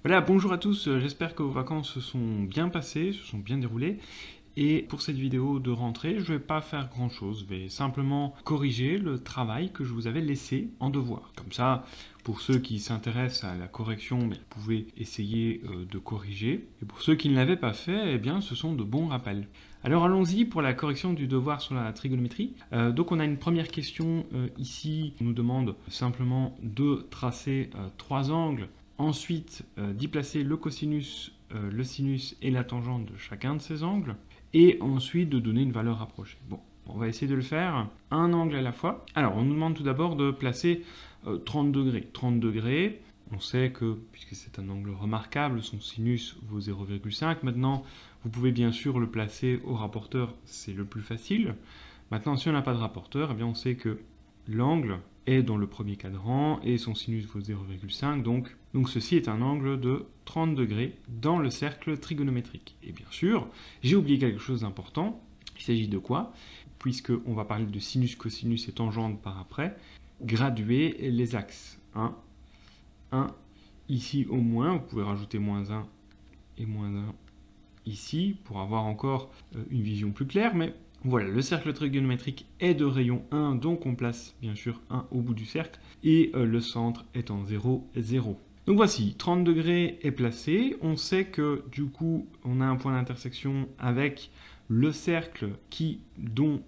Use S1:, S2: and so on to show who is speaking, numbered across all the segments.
S1: Voilà, bonjour à tous, j'espère que vos vacances se sont bien passées, se sont bien déroulées. Et pour cette vidéo de rentrée, je ne vais pas faire grand chose, je vais simplement corriger le travail que je vous avais laissé en devoir. Comme ça, pour ceux qui s'intéressent à la correction, vous pouvez essayer de corriger. Et pour ceux qui ne l'avaient pas fait, eh bien, ce sont de bons rappels. Alors allons-y pour la correction du devoir sur la trigonométrie. Donc on a une première question ici, on nous demande simplement de tracer trois angles. Ensuite, d'y placer le cosinus, le sinus et la tangente de chacun de ces angles. Et ensuite de donner une valeur rapprochée. Bon, on va essayer de le faire un angle à la fois. Alors, on nous demande tout d'abord de placer 30 degrés. 30 degrés, on sait que, puisque c'est un angle remarquable, son sinus vaut 0,5. Maintenant, vous pouvez bien sûr le placer au rapporteur, c'est le plus facile. Maintenant, si on n'a pas de rapporteur, eh bien on sait que l'angle est dans le premier cadran et son sinus vaut 0,5, donc ceci est un angle de 30 degrés dans le cercle trigonométrique. Et bien sûr, j'ai oublié quelque chose d'important. Il s'agit de quoi? Puisqu'on va parler de sinus, cosinus et tangente par après, graduer les axes. 1, 1, ici au moins, vous pouvez rajouter moins 1 et moins 1 ici pour avoir encore une vision plus claire, mais voilà, le cercle trigonométrique est de rayon 1, donc on place bien sûr 1 au bout du cercle, et le centre est en 0, 0. Donc voici, 30 degrés est placé, on sait que du coup on a un point d'intersection avec le cercle dont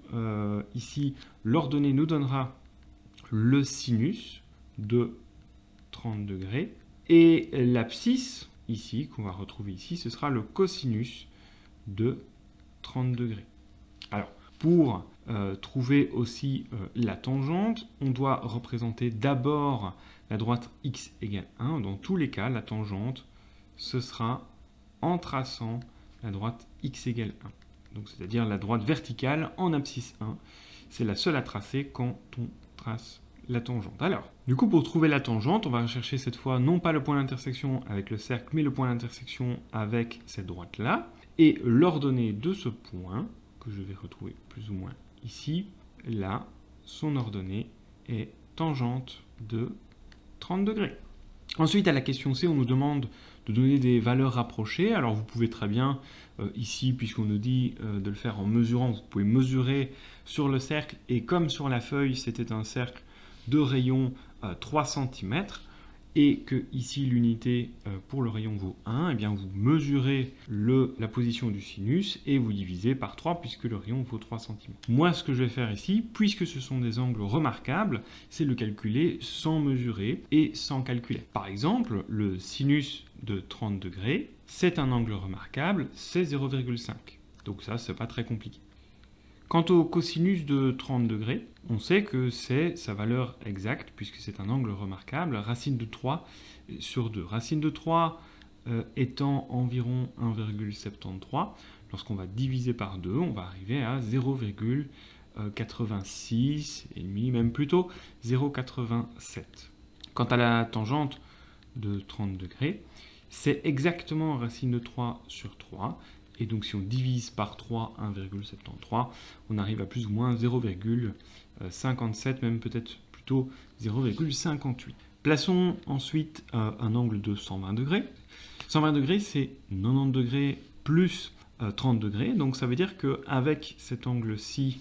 S1: ici l'ordonnée nous donnera le sinus de 30 degrés, et l'abscisse, ici, qu'on va retrouver ici, ce sera le cosinus de 30 degrés. Alors, pour trouver aussi la tangente, on doit représenter d'abord la droite x égale 1. Dans tous les cas, la tangente, ce sera en traçant la droite x égale 1. Donc, c'est-à-dire la droite verticale en abscisse 1. C'est la seule à tracer quand on trace la tangente. Alors, du coup, pour trouver la tangente, on va rechercher cette fois non pas le point d'intersection avec le cercle, mais le point d'intersection avec cette droite-là. Et l'ordonnée de ce point, que je vais retrouver plus ou moins ici, là, son ordonnée est tangente de 30 degrés. Ensuite, à la question C, on nous demande de donner des valeurs rapprochées. Alors, vous pouvez très bien, ici, puisqu'on nous dit de le faire en mesurant, vous pouvez mesurer sur le cercle. Et comme sur la feuille, c'était un cercle de rayon 3 cm, et que ici l'unité pour le rayon vaut 1, et bien vous mesurez la position du sinus et vous divisez par 3 puisque le rayon vaut 3 cm. Moi, ce que je vais faire ici, puisque ce sont des angles remarquables, c'est le calculer sans mesurer et sans calculer. Par exemple, le sinus de 30 degrés, c'est un angle remarquable, c'est 0,5. Donc ça, c'est pas très compliqué. Quant au cosinus de 30 degrés, on sait que c'est sa valeur exacte, puisque c'est un angle remarquable, racine de 3 sur 2. Racine de 3 étant environ 1,73, lorsqu'on va diviser par 2, on va arriver à 0,86, et demi, même plutôt 0,87. Quant à la tangente de 30 degrés, c'est exactement racine de 3 sur 3, et donc si on divise par 3, 1,73, on arrive à plus ou moins 0,57, même peut-être plutôt 0,58. Plaçons ensuite un angle de 120 degrés. 120 degrés, c'est 90 degrés plus 30 degrés, donc ça veut dire qu'avec cet angle-ci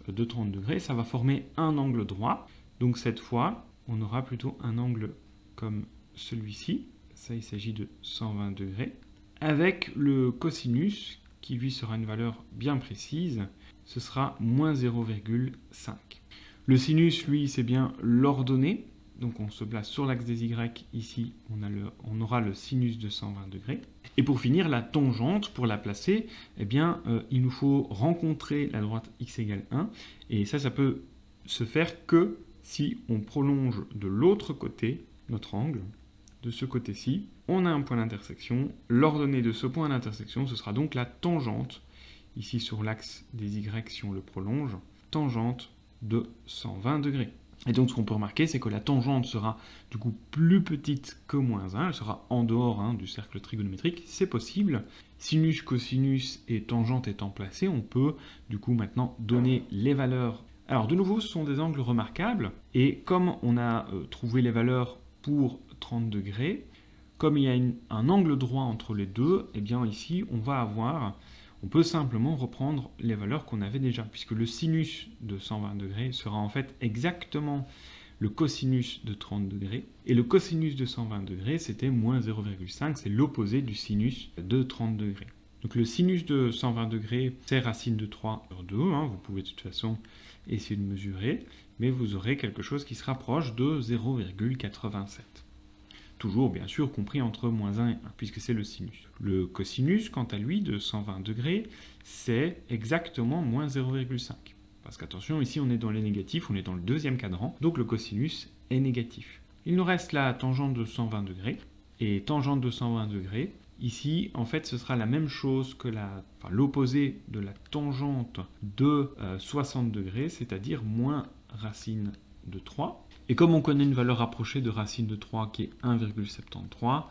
S1: de 30 degrés, ça va former un angle droit. Donc cette fois, on aura plutôt un angle comme celui-ci. Ça, il s'agit de 120 degrés. Avec le cosinus, qui lui sera une valeur bien précise, ce sera moins 0,5. Le sinus, lui, c'est bien l'ordonnée. Donc on se place sur l'axe des Y, ici on aura le sinus de 120 degrés. Et pour finir, la tangente, pour la placer, eh bien, il nous faut rencontrer la droite x égale 1. Et ça peut se faire que si on prolonge de l'autre côté notre angle, de ce côté-ci, on a un point d'intersection. L'ordonnée de ce point d'intersection, ce sera donc la tangente, ici sur l'axe des Y si on le prolonge, tangente de 120 degrés. Et donc ce qu'on peut remarquer, c'est que la tangente sera du coup plus petite que moins 1, elle sera en dehors du cercle trigonométrique, c'est possible. Sinus, cosinus et tangente étant placés, on peut du coup maintenant donner les valeurs. Alors de nouveau, ce sont des angles remarquables, et comme on a trouvé les valeurs pour 30 degrés, Comme il y a un angle droit entre les deux, eh bien ici, on peut simplement reprendre les valeurs qu'on avait déjà, puisque le sinus de 120 degrés sera en fait exactement le cosinus de 30 degrés, et le cosinus de 120 degrés, c'était moins 0,5, c'est l'opposé du sinus de 30 degrés. Donc le sinus de 120 degrés, c'est racine de 3 sur 2, vous pouvez de toute façon essayer de mesurer, mais vous aurez quelque chose qui se rapproche de 0,87. Toujours, bien sûr, compris entre moins 1 et 1, puisque c'est le sinus. Le cosinus, quant à lui, de 120 degrés, c'est exactement moins 0,5. Parce qu'attention, ici on est dans les négatifs, on est dans le deuxième cadran, donc le cosinus est négatif. Il nous reste la tangente de 120 degrés, et tangente de 120 degrés, ici en fait ce sera la même chose que l'opposé de la tangente de 60 degrés, c'est-à-dire moins racine de 3. Et comme on connaît une valeur rapprochée de racine de 3 qui est 1,73,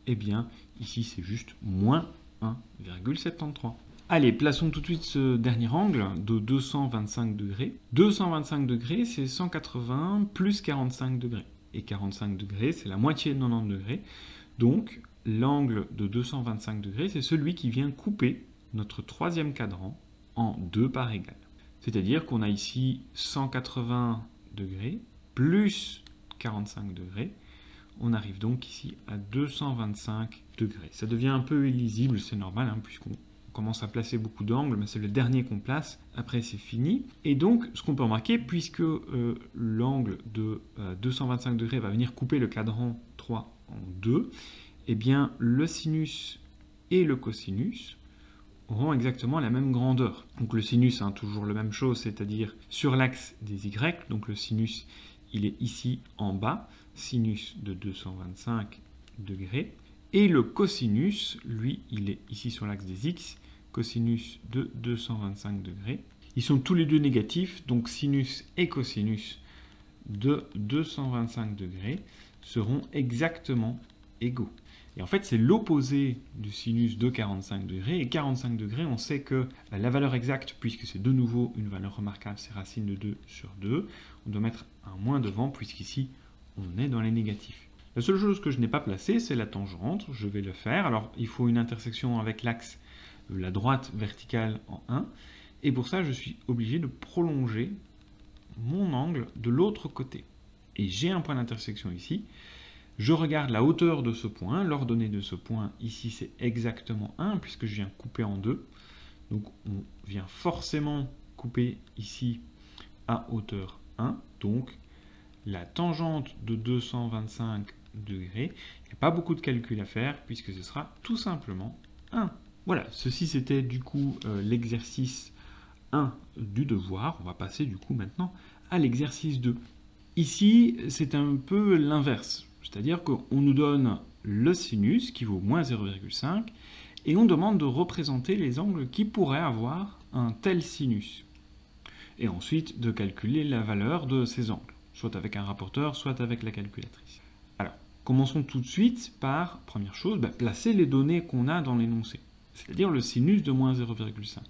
S1: eh bien ici c'est juste moins 1,73. Allez, plaçons tout de suite ce dernier angle de 225 degrés. 225 degrés, c'est 180 plus 45 degrés. Et 45 degrés, c'est la moitié de 90 degrés. Donc, l'angle de 225 degrés, c'est celui qui vient couper notre troisième cadran en deux parts égales. C'est-à-dire qu'on a ici 180 degrés plus 45 degrés. On arrive donc ici à 225 degrés. Ça devient un peu illisible, c'est normal, puisqu'on commence à placer beaucoup d'angles, mais c'est le dernier qu'on place, après c'est fini. Et donc, ce qu'on peut remarquer, puisque l'angle de 225 degrés va venir couper le cadran 3 en 2, eh bien le sinus et le cosinus auront exactement la même grandeur. Donc le sinus, toujours la même chose, c'est-à-dire sur l'axe des y, donc le sinus, il est ici en bas, sinus de 225 degrés, et le cosinus, lui, il est ici sur l'axe des x, cosinus de 225 degrés. Ils sont tous les deux négatifs, donc sinus et cosinus de 225 degrés seront exactement égaux. Et en fait, c'est l'opposé du sinus de 45 degrés. Et 45 degrés, on sait que la valeur exacte, puisque c'est de nouveau une valeur remarquable, c'est racine de 2 sur 2, on doit mettre un moins devant, puisqu'ici, on est dans les négatifs. La seule chose que je n'ai pas placée, c'est la tangente. Je vais le faire. Alors, il faut une intersection avec l'axe de la droite verticale en 1. Et pour ça, je suis obligé de prolonger mon angle de l'autre côté. Et j'ai un point d'intersection ici. Je regarde la hauteur de ce point. L'ordonnée de ce point, ici, c'est exactement 1, puisque je viens couper en 2. Donc, on vient forcément couper ici à hauteur 1. Donc, la tangente de 225 degrés, il n'y a pas beaucoup de calcul à faire, puisque ce sera tout simplement 1. Voilà, ceci c'était du coup l'exercice 1 du devoir. On va passer du coup maintenant à l'exercice 2. Ici, c'est un peu l'inverse. C'est-à-dire qu'on nous donne le sinus qui vaut moins 0,5 et on demande de représenter les angles qui pourraient avoir un tel sinus. Et ensuite de calculer la valeur de ces angles, soit avec un rapporteur, soit avec la calculatrice. Alors, commençons tout de suite par, première chose, placer les données qu'on a dans l'énoncé, c'est-à-dire le sinus de moins 0,5.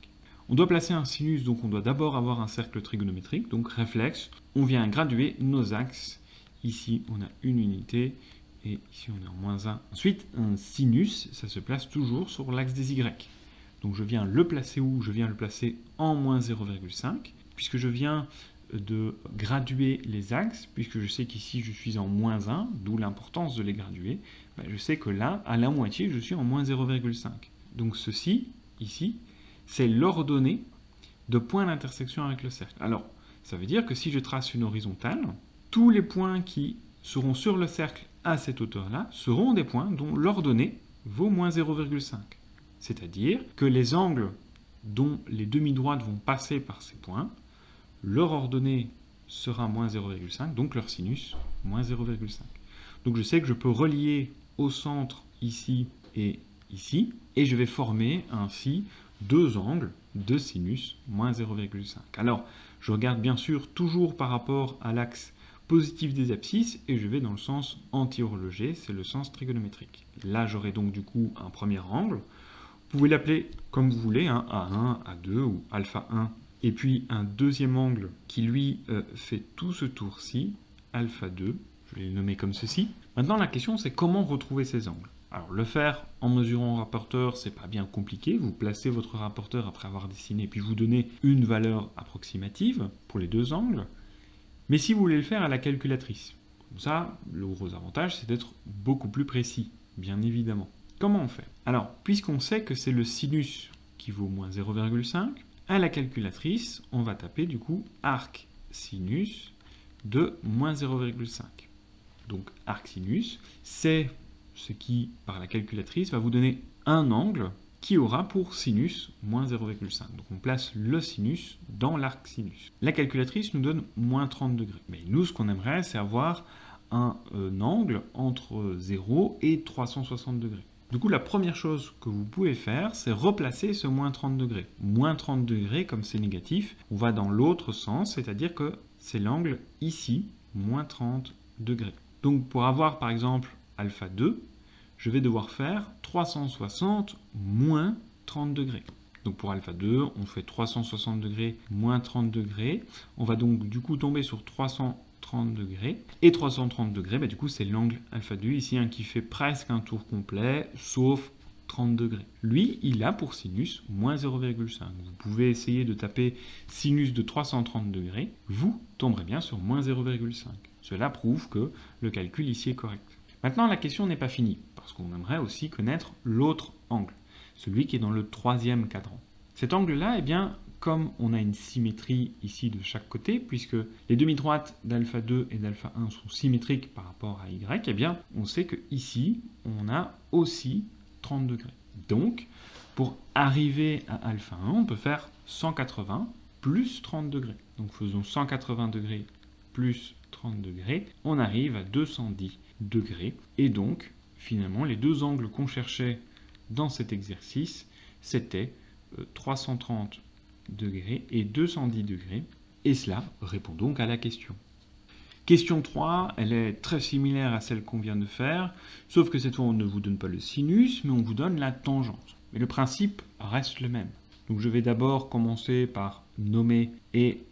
S1: On doit placer un sinus, donc on doit d'abord avoir un cercle trigonométrique, donc réflexe, on vient graduer nos axes. Ici, on a une unité, et ici, on est en moins 1. Ensuite, un sinus, ça se place toujours sur l'axe des y. Donc, je viens le placer où? Je viens le placer en moins 0,5, puisque je viens de graduer les axes, puisque je sais qu'ici, je suis en moins 1, d'où l'importance de les graduer. Je sais que là, à la moitié, je suis en moins 0,5. Donc, ceci, ici, c'est l'ordonnée de points d'intersection avec le cercle. Alors, ça veut dire que si je trace une horizontale, tous les points qui seront sur le cercle à cette hauteur-là seront des points dont l'ordonnée vaut moins 0,5. C'est-à-dire que les angles dont les demi-droites vont passer par ces points, leur ordonnée sera moins 0,5, donc leur sinus moins 0,5. Donc je sais que je peux relier au centre ici et ici, et je vais former ainsi deux angles de sinus moins 0,5. Alors, je regarde bien sûr toujours par rapport à l'axe positif des abscisses et je vais dans le sens anti-horloger, c'est le sens trigonométrique. Là, j'aurai donc du coup un premier angle. Vous pouvez l'appeler comme vous voulez, A1, A2 ou alpha 1. Et puis un deuxième angle qui lui fait tout ce tour-ci, alpha 2. Je vais les nommer comme ceci. Maintenant, la question, c'est comment retrouver ces angles. Alors, le faire en mesurant un rapporteur, c'est pas bien compliqué. Vous placez votre rapporteur après avoir dessiné, puis vous donnez une valeur approximative pour les deux angles. Mais si vous voulez le faire à la calculatrice, comme ça, le gros avantage, c'est d'être beaucoup plus précis, bien évidemment. Comment on fait? Alors, puisqu'on sait que c'est le sinus qui vaut moins 0,5, à la calculatrice, on va taper du coup arc sinus de moins 0,5. Donc arc sinus, c'est ce qui, par la calculatrice, va vous donner un angle qui aura pour sinus moins 0,5. Donc on place le sinus dans l'arc sinus. La calculatrice nous donne moins 30 degrés. Mais nous, ce qu'on aimerait, c'est avoir un angle entre 0 et 360 degrés. Du coup, la première chose que vous pouvez faire, c'est replacer ce moins 30 degrés. Moins 30 degrés, comme c'est négatif, on va dans l'autre sens, c'est-à-dire que c'est l'angle ici, moins 30 degrés. Donc pour avoir par exemple alpha 2, je vais devoir faire 360 moins 30 degrés. Donc pour alpha 2, on fait 360 degrés moins 30 degrés. On va donc du coup tomber sur 330 degrés. Et 330 degrés, du coup c'est l'angle alpha 2 ici qui fait presque un tour complet, sauf 30 degrés. Lui, il a pour sinus moins 0,5. Vous pouvez essayer de taper sinus de 330 degrés. Vous tomberez bien sur moins 0,5. Cela prouve que le calcul ici est correct. Maintenant, la question n'est pas finie, parce qu'on aimerait aussi connaître l'autre angle, celui qui est dans le troisième cadran. Cet angle-là, eh bien, comme on a une symétrie ici de chaque côté, puisque les demi-droites d'alpha 2 et d'alpha 1 sont symétriques par rapport à y, eh bien, on sait que ici, on a aussi 30 degrés. Donc, pour arriver à alpha 1, on peut faire 180 plus 30 degrés. Donc, faisons 180 degrés plus 30 degrés, on arrive à 210 degrés. Et donc, finalement, les deux angles qu'on cherchait dans cet exercice, c'était 330 degrés et 210 degrés. Et cela répond donc à la question. Question 3, elle est très similaire à celle qu'on vient de faire, sauf que cette fois, on ne vous donne pas le sinus, mais on vous donne la tangente. Mais le principe reste le même. Donc je vais d'abord commencer par nommer et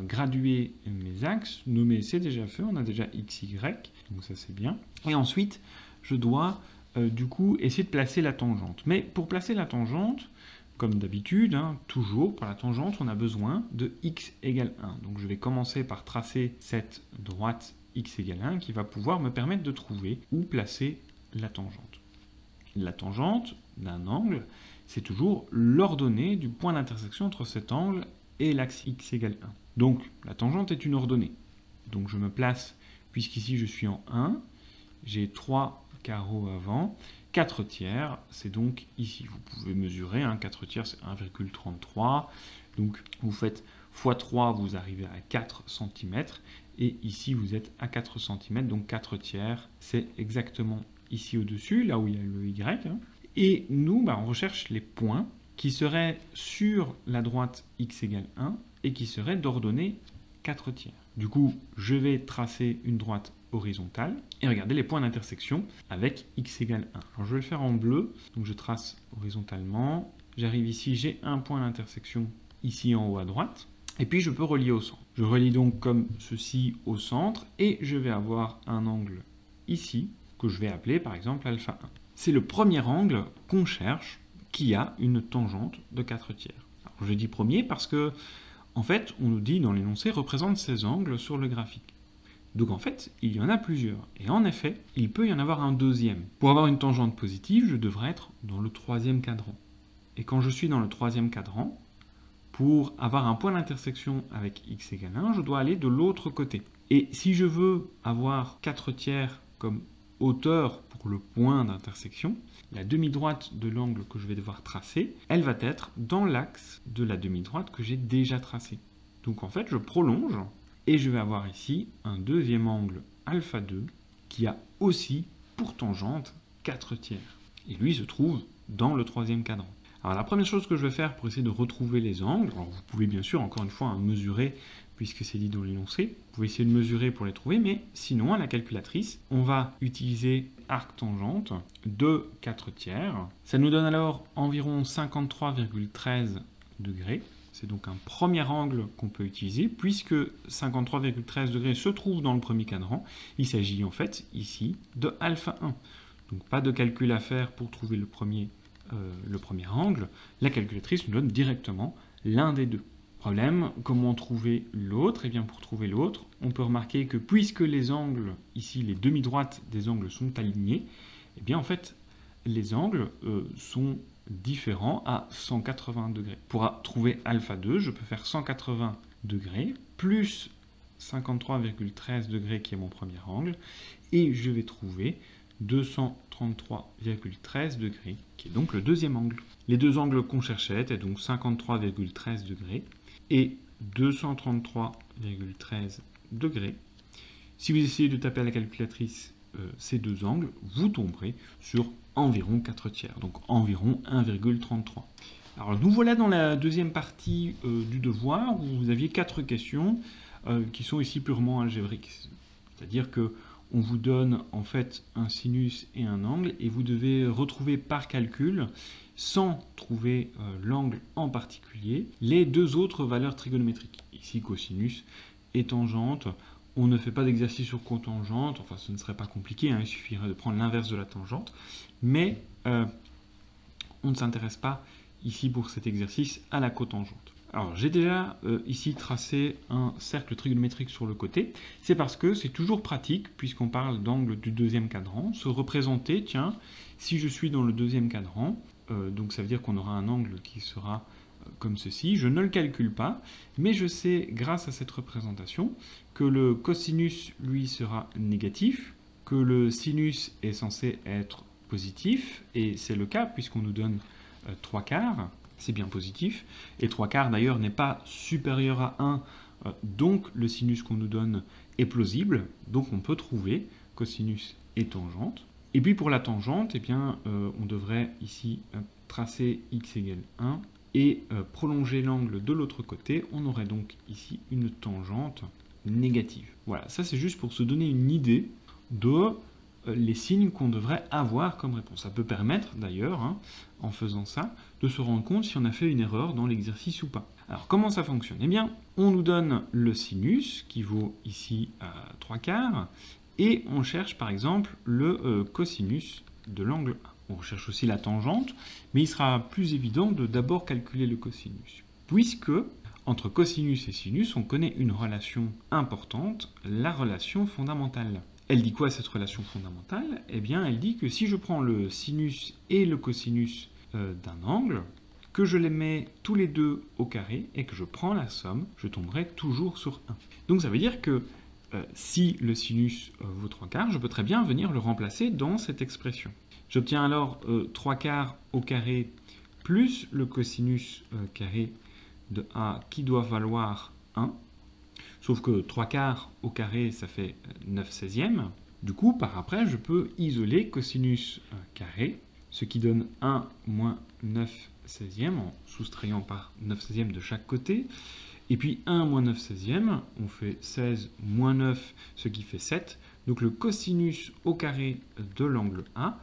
S1: graduer mes axes. Nommer, c'est déjà fait, on a déjà x, y, donc ça c'est bien. Et ensuite, je dois du coup essayer de placer la tangente. Mais pour placer la tangente, comme d'habitude, toujours pour la tangente, on a besoin de x égale 1. Donc je vais commencer par tracer cette droite x égale 1 qui va pouvoir me permettre de trouver où placer la tangente. La tangente d'un angle, c'est toujours l'ordonnée du point d'intersection entre cet angle et l'axe x égale 1. Donc, la tangente est une ordonnée. Donc, je me place, puisqu'ici je suis en 1, j'ai 3 carreaux avant, 4 tiers, c'est donc ici. Vous pouvez mesurer, 4 tiers c'est 1,33. Donc, vous faites x 3, vous arrivez à 4 cm. Et ici, vous êtes à 4 cm, donc 4 tiers, c'est exactement ici au-dessus, là où il y a le y. Et nous, on recherche les points qui seraient sur la droite x égale 1 et qui seraient d'ordonnée 4 tiers. Du coup, je vais tracer une droite horizontale et regarder les points d'intersection avec x égale 1. Alors, je vais le faire en bleu, donc je trace horizontalement. J'arrive ici, j'ai un point d'intersection ici en haut à droite. Et puis, je peux relier au centre. Je relie donc comme ceci au centre et je vais avoir un angle ici que je vais appeler par exemple alpha 1. C'est le premier angle qu'on cherche qui a une tangente de 4 tiers. Alors, je dis premier parce que, en fait, on nous dit dans l'énoncé représente ces angles sur le graphique. Donc en fait, il y en a plusieurs. Et en effet, il peut y en avoir un deuxième. Pour avoir une tangente positive, je devrais être dans le troisième cadran. Et quand je suis dans le troisième cadran, pour avoir un point d'intersection avec x égale 1, je dois aller de l'autre côté. Et si je veux avoir 4 tiers comme hauteur pour le point d'intersection, la demi-droite de l'angle que je vais devoir tracer, elle va être dans l'axe de la demi-droite que j'ai déjà tracé. Donc en fait, je prolonge et je vais avoir ici un deuxième angle alpha 2 qui a aussi pour tangente 4 tiers. Et lui se trouve dans le troisième cadran. Alors la première chose que je vais faire pour essayer de retrouver les angles, alors vous pouvez bien sûr encore une fois mesurer puisque c'est dit dans l'énoncé, vous pouvez essayer de mesurer pour les trouver, mais sinon à la calculatrice, on va utiliser arc tangente de 4 tiers. Ça nous donne alors environ 53,13 degrés. c'est donc un premier angle qu'on peut utiliser, puisque 53,13 degrés se trouve dans le premier cadran. Il s'agit en fait ici de alpha 1. Donc pas de calcul à faire pour trouver le premier angle. La calculatrice nous donne directement l'un des deux. Problème, comment trouver l'autre? Eh bien pour trouver l'autre, on peut remarquer que puisque les angles, ici les demi-droites des angles sont alignés, eh bien en fait les angles sont différents à 180 degrés. Pour trouver alpha 2, je peux faire 180 degrés plus 53,13 degrés qui est mon premier angle, et je vais trouver 233,13 degrés, qui est donc le deuxième angle. Les deux angles qu'on cherchait étaient donc 53,13 degrés et 233,13 degrés. Si vous essayez de taper à la calculatrice ces deux angles, vous tomberez sur environ 4/3, donc environ 1,33. Alors nous voilà dans la deuxième partie du devoir, où vous aviez 4 questions qui sont ici purement algébriques. C'est-à-dire que on vous donne en fait un sinus et un angle, et vous devez retrouver par calcul, sans trouver l'angle en particulier, les deux autres valeurs trigonométriques. Ici cosinus et tangente. On ne fait pas d'exercice sur cotangente, enfin ce ne serait pas compliqué, hein, il suffirait de prendre l'inverse de la tangente, mais on ne s'intéresse pas ici pour cet exercice à la cotangente. Alors j'ai déjà ici tracé un cercle trigonométrique sur le côté, c'est parce que c'est toujours pratique, puisqu'on parle d'angle du deuxième cadran, se représenter, tiens, si je suis dans le deuxième cadran, donc ça veut dire qu'on aura un angle qui sera comme ceci, je ne le calcule pas, mais je sais, grâce à cette représentation, que le cosinus, lui, sera négatif, que le sinus est censé être positif, et c'est le cas, puisqu'on nous donne 3/4, c'est bien positif, et 3/4 d'ailleurs n'est pas supérieur à 1, donc le sinus qu'on nous donne est plausible, donc on peut trouver cosinus et tangente. Et puis pour la tangente, eh bien, on devrait ici tracer x égale 1, et prolonger l'angle de l'autre côté, on aurait donc ici une tangente négative. Voilà, ça c'est juste pour se donner une idée de les signes qu'on devrait avoir comme réponse. Ça peut permettre d'ailleurs, hein, en faisant ça, de se rendre compte si on a fait une erreur dans l'exercice ou pas. Alors comment ça fonctionne? Eh bien, on nous donne le sinus, qui vaut ici 3/4, et on cherche par exemple le cosinus de l'angle 1. On recherche aussi la tangente, mais il sera plus évident de d'abord calculer le cosinus, puisque entre cosinus et sinus, on connaît une relation importante, la relation fondamentale. Elle dit quoi cette relation fondamentale? Eh bien, elle dit que si je prends le sinus et le cosinus d'un angle, que je les mets tous les deux au carré et que je prends la somme, je tomberai toujours sur 1. Donc ça veut dire que si le sinus vaut 3/4, je peux très bien venir le remplacer dans cette expression. J'obtiens alors 3/4 au carré plus le cosinus carré de A qui doit valoir 1. Sauf que 3/4 au carré, ça fait 9/16. Du coup, par après, je peux isoler cosinus carré, ce qui donne 1 moins 9/16 en soustrayant par 9/16 de chaque côté. Et puis 1 moins 9/16, on fait 16 moins 9, ce qui fait 7. Donc le cosinus au carré de l'angle A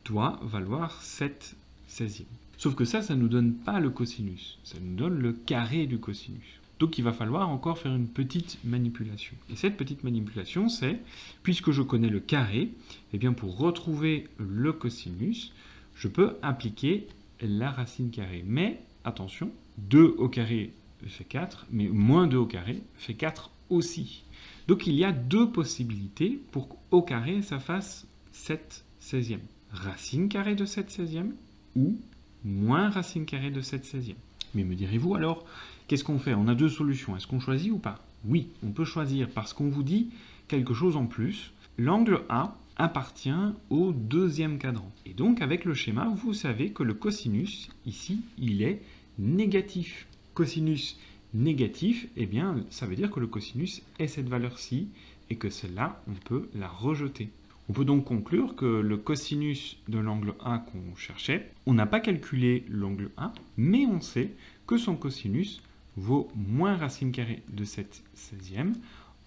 S1: doit valoir 7/16. Sauf que ça ne nous donne pas le cosinus, ça nous donne le carré du cosinus. Donc il va falloir encore faire une petite manipulation. Et cette petite manipulation, c'est, puisque je connais le carré, eh bien pour retrouver le cosinus, je peux appliquer la racine carrée. Mais attention, 2 au carré fait 4, mais moins 2 au carré fait 4 aussi. Donc il y a deux possibilités pour qu'au carré, ça fasse 7/16. Racine carrée de 7/16 ou moins racine carrée de 7/16. Mais me direz-vous alors, qu'est-ce qu'on fait? On a deux solutions. Est-ce qu'on choisit ou pas? Oui, on peut choisir parce qu'on vous dit quelque chose en plus. L'angle A appartient au deuxième cadran. Et donc, avec le schéma, vous savez que le cosinus, ici, il est négatif. Cosinus négatif, eh bien, ça veut dire que le cosinus est cette valeur-ci et que celle-là, on peut la rejeter. On peut donc conclure que le cosinus de l'angle A qu'on cherchait, on n'a pas calculé l'angle A, mais on sait que son cosinus vaut moins racine carrée de 7/16.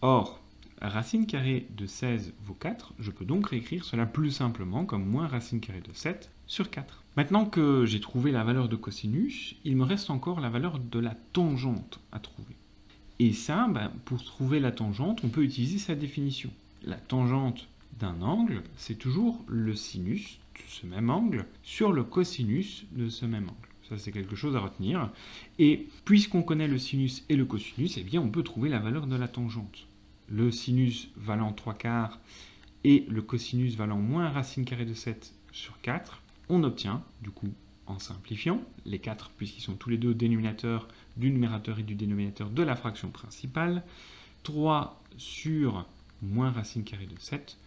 S1: Or, racine carrée de 16 vaut 4, je peux donc réécrire cela plus simplement comme moins racine carrée de 7 sur 4. Maintenant que j'ai trouvé la valeur de cosinus, il me reste encore la valeur de la tangente à trouver. Et ça, pour trouver la tangente, on peut utiliser sa définition. La tangente d'un angle, c'est toujours le sinus de ce même angle sur le cosinus de ce même angle. Ça, c'est quelque chose à retenir. Et puisqu'on connaît le sinus et le cosinus, eh bien, on peut trouver la valeur de la tangente. Le sinus valant 3/4 et le cosinus valant moins racine carrée de 7 sur 4, on obtient, du coup, en simplifiant, les 4, puisqu'ils sont tous les deux dénominateurs du numérateur et du dénominateur de la fraction principale, 3 sur moins racine carrée de 7,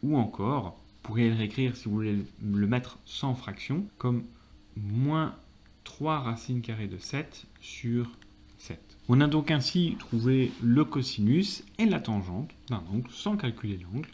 S1: ou encore, vous pourriez le réécrire, si vous voulez le mettre sans fraction, comme moins 3 racine carrée de 7 sur 7. On a donc ainsi trouvé le cosinus et la tangente d'un angle, sans calculer l'angle,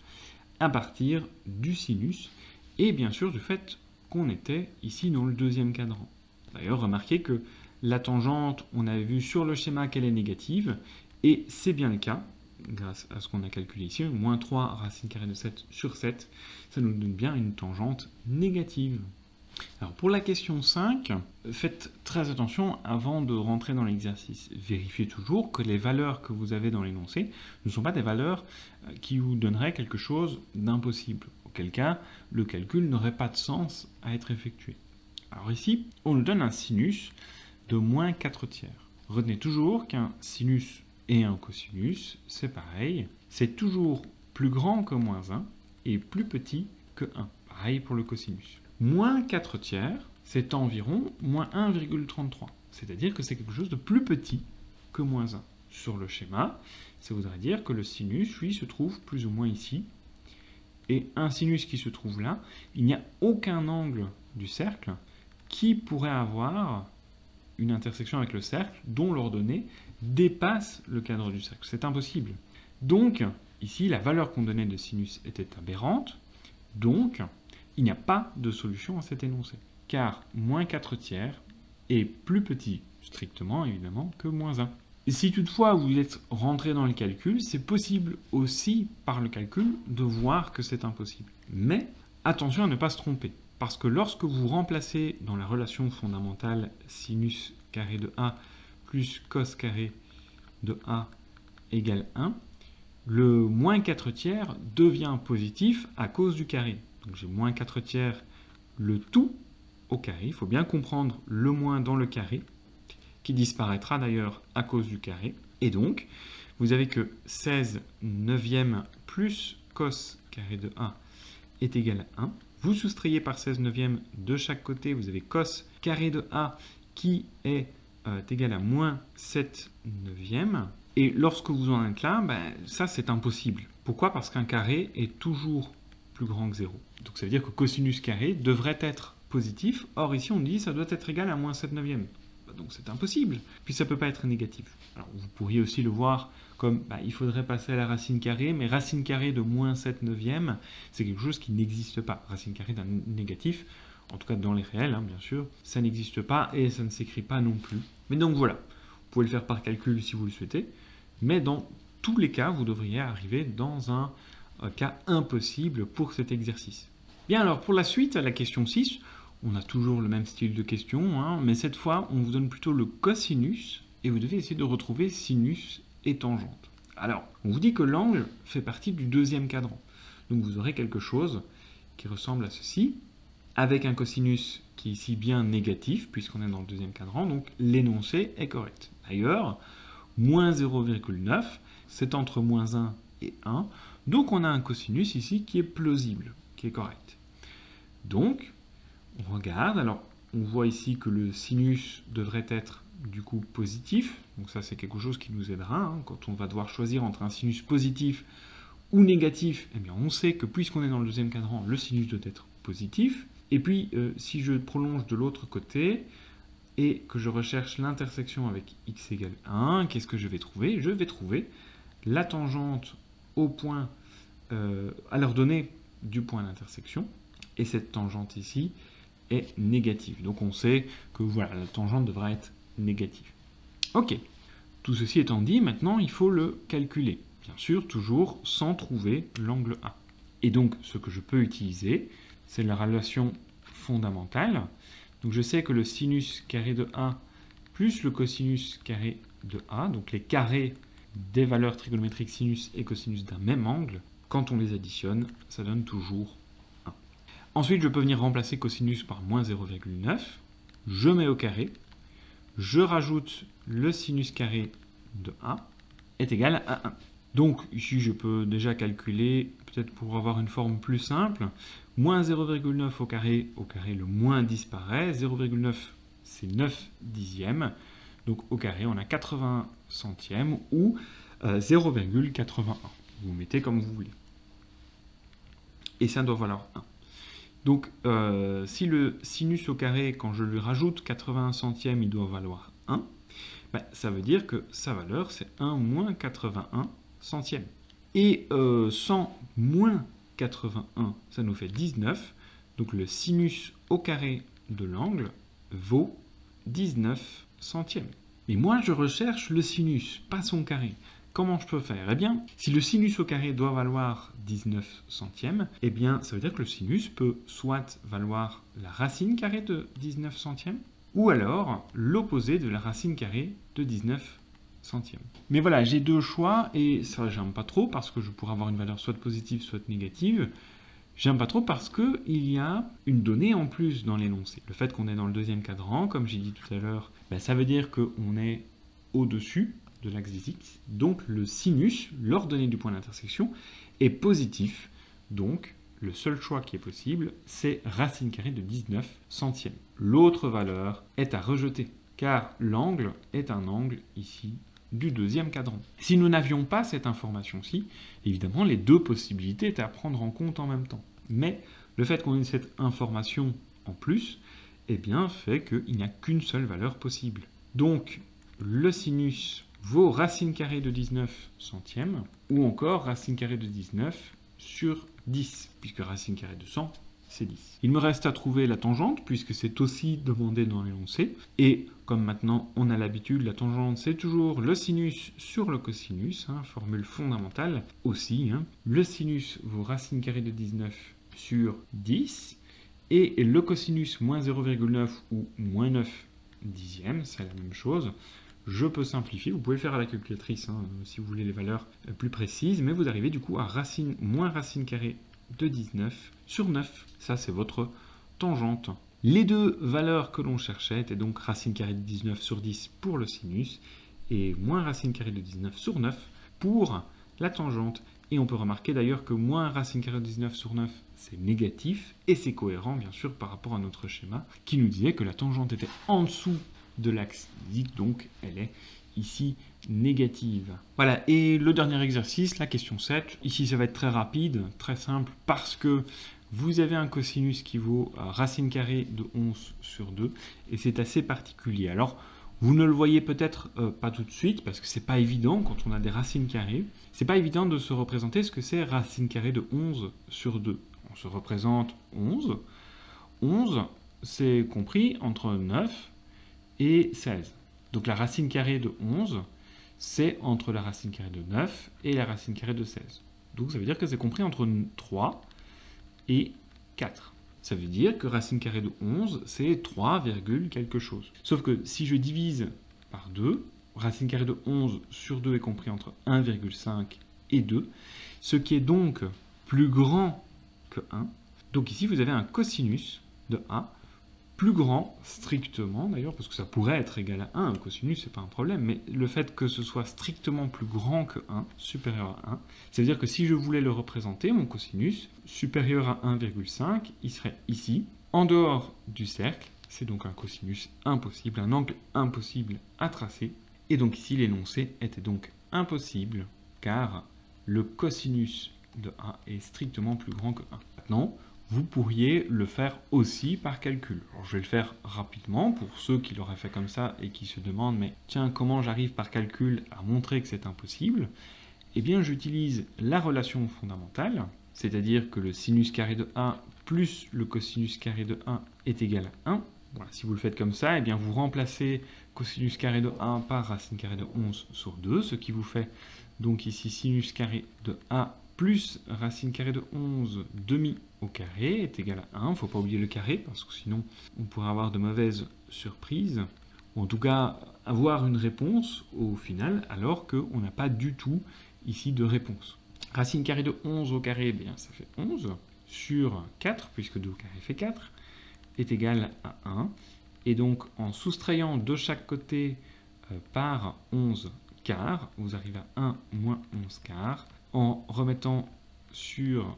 S1: à partir du sinus, et bien sûr du fait qu'on était ici dans le deuxième cadran. D'ailleurs, remarquez que la tangente, on avait vu sur le schéma qu'elle est négative, et c'est bien le cas, grâce à ce qu'on a calculé ici, moins 3 racine carrée de 7 sur 7, ça nous donne bien une tangente négative. Alors pour la question 5, faites très attention avant de rentrer dans l'exercice. Vérifiez toujours que les valeurs que vous avez dans l'énoncé ne sont pas des valeurs qui vous donneraient quelque chose d'impossible. Auquel cas, le calcul n'aurait pas de sens à être effectué. Alors ici, on nous donne un sinus de moins 4/3. Retenez toujours qu'un sinus et un cosinus, c'est pareil. C'est toujours plus grand que moins 1 et plus petit que 1. Pareil pour le cosinus. Moins 4/3, c'est environ moins 1,33. C'est-à-dire que c'est quelque chose de plus petit que moins 1. Sur le schéma, ça voudrait dire que le sinus, lui, se trouve plus ou moins ici. Et un sinus qui se trouve là, il n'y a aucun angle du cercle qui pourrait avoir une intersection avec le cercle dont l'ordonnée dépasse le cadre du cercle. C'est impossible. Donc, ici, la valeur qu'on donnait de sinus était aberrante. Donc, il n'y a pas de solution à cet énoncé, car moins 4/3 est plus petit, strictement évidemment, que moins 1. Et si toutefois vous êtes rentré dans le calcul, c'est possible aussi par le calcul de voir que c'est impossible. Mais attention à ne pas se tromper, parce que lorsque vous remplacez dans la relation fondamentale sinus carré de A plus cos carré de A égale 1, le moins 4/3 devient positif à cause du carré. Donc j'ai moins 4/3 le tout au carré. Il faut bien comprendre le moins dans le carré, qui disparaîtra d'ailleurs à cause du carré. Et donc, vous avez que 16 neuvièmes plus cos carré de A est égal à 1. Vous soustrayez par 16 neuvièmes de chaque côté, vous avez cos carré de A qui est égal à moins 7 neuvièmes. Et lorsque vous en êtes là, ça c'est impossible. Pourquoi? Parce qu'un carré est toujours plus grand que 0. Donc ça veut dire que cosinus carré devrait être positif. Or ici on dit que ça doit être égal à moins 7 neuvièmes. Donc c'est impossible. Puis ça ne peut pas être négatif. Alors vous pourriez aussi le voir comme il faudrait passer à la racine carrée, mais racine carrée de moins 7 neuvièmes, c'est quelque chose qui n'existe pas. Racine carrée d'un négatif, en tout cas dans les réels, bien sûr, ça n'existe pas et ça ne s'écrit pas non plus. Mais donc voilà, vous pouvez le faire par calcul si vous le souhaitez, mais dans tous les cas, vous devriez arriver dans un cas impossible pour cet exercice. Bien alors pour la suite, à la question 6, on a toujours le même style de question, mais cette fois on vous donne plutôt le cosinus et vous devez essayer de retrouver sinus et tangente. Alors, on vous dit que l'angle fait partie du deuxième cadran. Donc vous aurez quelque chose qui ressemble à ceci, avec un cosinus qui est ici bien négatif, puisqu'on est dans le deuxième cadran, donc l'énoncé est correct. D'ailleurs, moins 0,9, c'est entre moins 1 et 1, donc on a un cosinus ici qui est plausible, qui est correct. Donc, on regarde, alors on voit ici que le sinus devrait être du coup positif, donc ça c'est quelque chose qui nous aidera, quand on va devoir choisir entre un sinus positif ou négatif, eh bien on sait que puisqu'on est dans le deuxième cadran, le sinus doit être positif, et puis si je prolonge de l'autre côté, et que je recherche l'intersection avec x égale 1, qu'est-ce que je vais trouver? Je vais trouver la tangente au point, à l'ordonnée du point d'intersection, et cette tangente ici est négative. Donc on sait que voilà, la tangente devra être négative. Ok, tout ceci étant dit, maintenant il faut le calculer. bien sûr, toujours sans trouver l'angle A. Et donc, ce que je peux utiliser, c'est la relation fondamentale. Donc, je sais que le sinus carré de A plus le cosinus carré de A, donc les carrés des valeurs trigonométriques sinus et cosinus d'un même angle, quand on les additionne, ça donne toujours 1. Ensuite, je peux venir remplacer cosinus par moins 0,9. Je mets au carré. Je rajoute le sinus carré de A est égal à 1. Donc ici, je peux déjà calculer, peut-être pour avoir une forme plus simple, moins 0,9 au carré, le moins disparaît. 0,9, c'est 9 dixièmes. Donc au carré, on a 80 centièmes ou 0,81. Vous mettez comme vous voulez. Et ça doit valoir 1. Donc, si le sinus au carré, quand je lui rajoute 80 centièmes, il doit valoir 1, ben, ça veut dire que sa valeur, c'est 1 moins 81 centièmes. Et 100 moins 81, ça nous fait 19. Donc, le sinus au carré de l'angle vaut 19 centièmes. Mais moi, je recherche le sinus, pas son carré. Comment je peux faire? Eh bien, si le sinus au carré doit valoir 19 centièmes, eh bien, ça veut dire que le sinus peut soit valoir la racine carrée de 19 centièmes, ou alors l'opposé de la racine carrée de 19 centièmes. Mais voilà, j'ai deux choix, et ça, j'aime pas trop, parce que je pourrais avoir une valeur soit positive, soit négative. J'aime pas trop parce qu'il y a une donnée en plus dans l'énoncé. Le fait qu'on est dans le deuxième cadran, comme j'ai dit tout à l'heure, ben, ça veut dire qu'on est au-dessus de l'axe des x. Donc le sinus, l'ordonnée du point d'intersection, est positif. Donc le seul choix qui est possible, c'est racine carrée de 19 centièmes. L'autre valeur est à rejeter, car l'angle est un angle ici du deuxième cadran. Si nous n'avions pas cette information-ci, évidemment, les deux possibilités étaient à prendre en compte en même temps. Mais le fait qu'on ait cette information en plus, eh bien, fait qu'il n'y a qu'une seule valeur possible. Donc, le sinus vaut racine carrée de 19 centièmes, ou encore racine carrée de 19 sur 10, puisque racine carrée de 100, c'est 10. Il me reste à trouver la tangente, puisque c'est aussi demandé dans l'énoncé. Et comme maintenant on a l'habitude, la tangente c'est toujours le sinus sur le cosinus, formule fondamentale aussi. Le sinus vaut racine carrée de 19 sur 10, et le cosinus moins 0,9 ou moins 9 dixièmes, c'est la même chose. Je peux simplifier, vous pouvez le faire à la calculatrice si vous voulez les valeurs plus précises, mais vous arrivez du coup à moins racine carrée de 19 sur 9. Ça, c'est votre tangente. Les deux valeurs que l'on cherchait étaient donc racine carrée de 19 sur 10 pour le sinus et moins racine carrée de 19 sur 9 pour la tangente. Et on peut remarquer d'ailleurs que moins racine carrée de 19 sur 9, c'est négatif et c'est cohérent bien sûr par rapport à notre schéma qui nous disait que la tangente était en dessous de l'axe x, donc elle est ici négative. Voilà, et le dernier exercice, la question 7, ici ça va être très rapide, très simple, parce que vous avez un cosinus qui vaut racine carrée de 11 sur 2, et c'est assez particulier. Alors, vous ne le voyez peut-être pas tout de suite, parce que c'est pas évident quand on a des racines carrées, c'est pas évident de se représenter ce que c'est racine carrée de 11 sur 2. On se représente 11. 11, c'est compris entre 9 et 16. Donc la racine carrée de 11, c'est entre la racine carrée de 9 et la racine carrée de 16. Donc ça veut dire que c'est compris entre 3 et 4. Ça veut dire que racine carrée de 11, c'est 3, quelque chose. Sauf que si je divise par 2, racine carrée de 11 sur 2 est compris entre 1,5 et 2, ce qui est donc plus grand que 1. Donc ici, vous avez un cosinus de A plus grand, strictement d'ailleurs, parce que ça pourrait être égal à 1, un cosinus, c'est pas un problème, mais le fait que ce soit strictement plus grand que 1, supérieur à 1, ça veut dire que si je voulais le représenter, mon cosinus, supérieur à 1,5, il serait ici, en dehors du cercle, c'est donc un cosinus impossible, un angle impossible à tracer, et donc ici l'énoncé était donc impossible, car le cosinus de A est strictement plus grand que 1. Maintenant, vous pourriez le faire aussi par calcul. Alors, je vais le faire rapidement pour ceux qui l'auraient fait comme ça et qui se demandent « mais tiens, comment j'arrive par calcul à montrer que c'est impossible ?» Eh bien, j'utilise la relation fondamentale, c'est-à-dire que le sinus carré de 1 plus le cosinus carré de 1 est égal à 1. Voilà, si vous le faites comme ça, eh bien, vous remplacez cosinus carré de 1 par racine carrée de 11 sur 2, ce qui vous fait Donc ici, sinus carré de a plus racine carrée de 11 demi au carré est égal à 1. Il ne faut pas oublier le carré, parce que sinon on pourrait avoir de mauvaises surprises. Ou en tout cas, avoir une réponse au final, alors qu'on n'a pas du tout ici de réponse. Racine carrée de 11 au carré, bien, ça fait 11 sur 4, puisque 2 au carré fait 4, est égal à 1. Et donc, en soustrayant de chaque côté par 11 quarts, vous arrivez à 1 moins 11 quarts. En remettant sur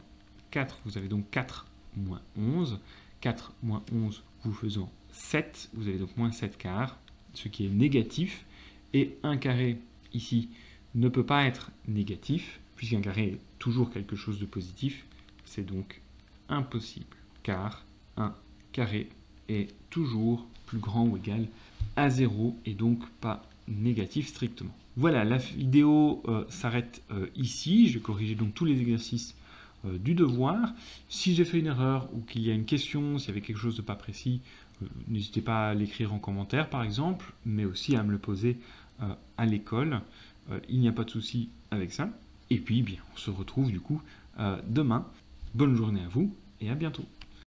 S1: 4, vous avez donc 4 moins 11. 4 moins 11 vous faisant 7, vous avez donc moins 7 quarts, ce qui est négatif. Et un carré ici ne peut pas être négatif, puisqu'un carré est toujours quelque chose de positif. C'est donc impossible, car un carré est toujours plus grand ou égal à 0 et donc pas négatif strictement. Voilà, la vidéo s'arrête ici. Je vais corriger donc tous les exercices du devoir. Si j'ai fait une erreur ou qu'il y a une question, s'il y avait quelque chose de pas précis, n'hésitez pas à l'écrire en commentaire par exemple, mais aussi à me le poser à l'école. Il n'y a pas de souci avec ça. Et puis, bien, on se retrouve du coup demain. Bonne journée à vous et à bientôt.